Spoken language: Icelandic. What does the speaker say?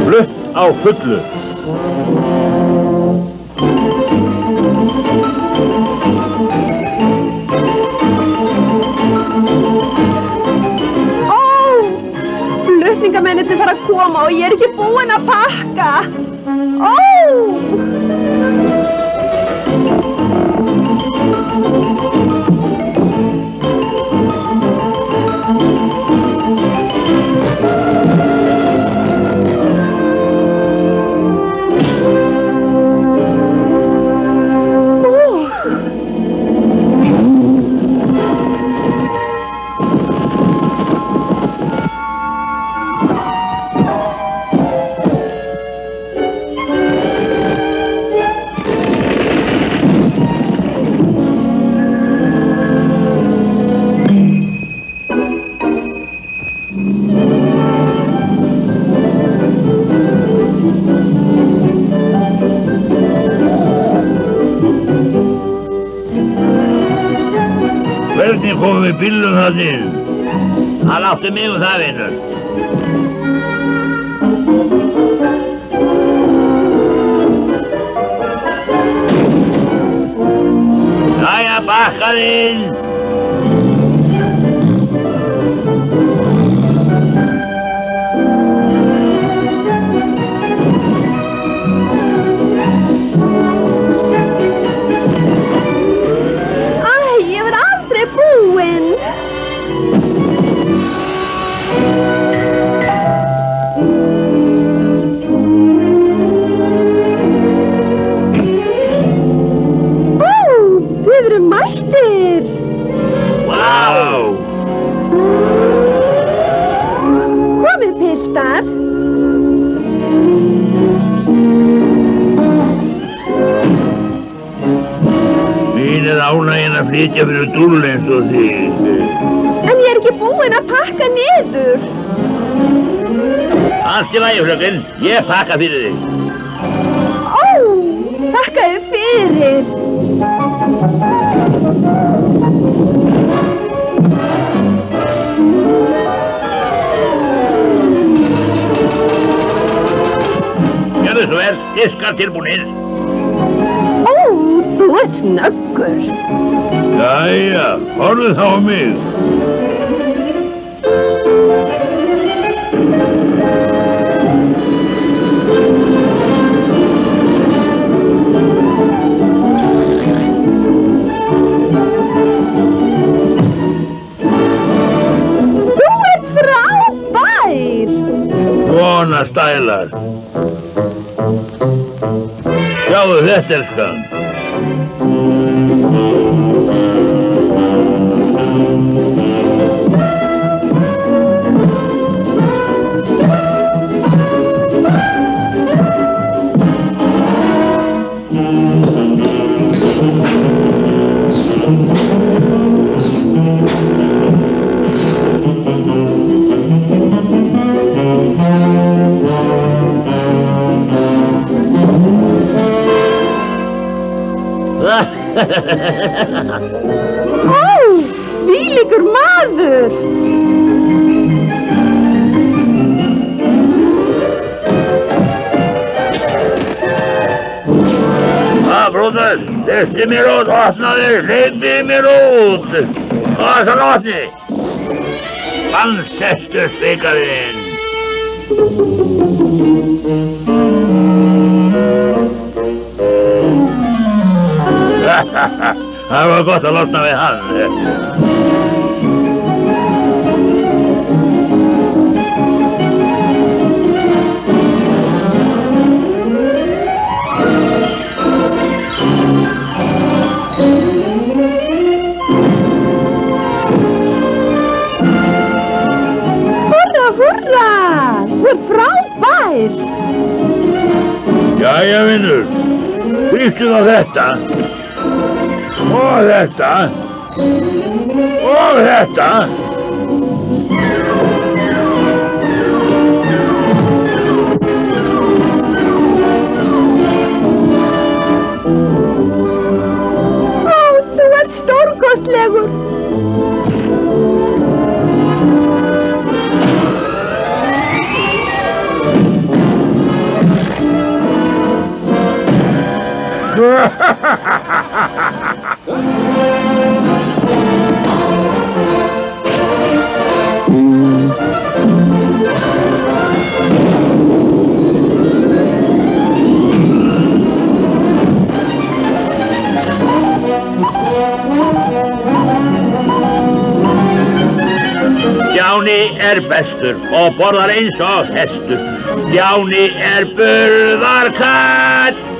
Flutt á fullu. Flutningamennirnir fara að koma og ég er ekki búin að pakka. Hvernig komum við bílnum þarna inn? Það láttu mig það, vinur. Jæja, bakkað inn! Mín ánægjan að flytja fyrir dúll eins og þig. En ég er ekki búin að pakka niður. Allt í lagi, fröken. Ég pakka fyrir þig. Þakka þér fyrir. Gjörðu svo vel, diskar tilbúnir. Þú ert snöggur. Jæja, horfðu þá á mig. Þú ert frábær. Svona stælar. Sjáðu þetta, elskan. Þvílíkur maður! Brúður, lyfti mér út, opnaðu, hleypið mér út! Og svo opni! Bannsettu svikarinn! Það var gott að losna við hann. Hurra, hurra! Þú ert frábær! Jæja, vinnur. Vístu þá þetta. Og þetta. Og þetta. Þú ert stórkostlegur. Stjáni bestur og borðar eins og hestur. Stjáni burðarkall.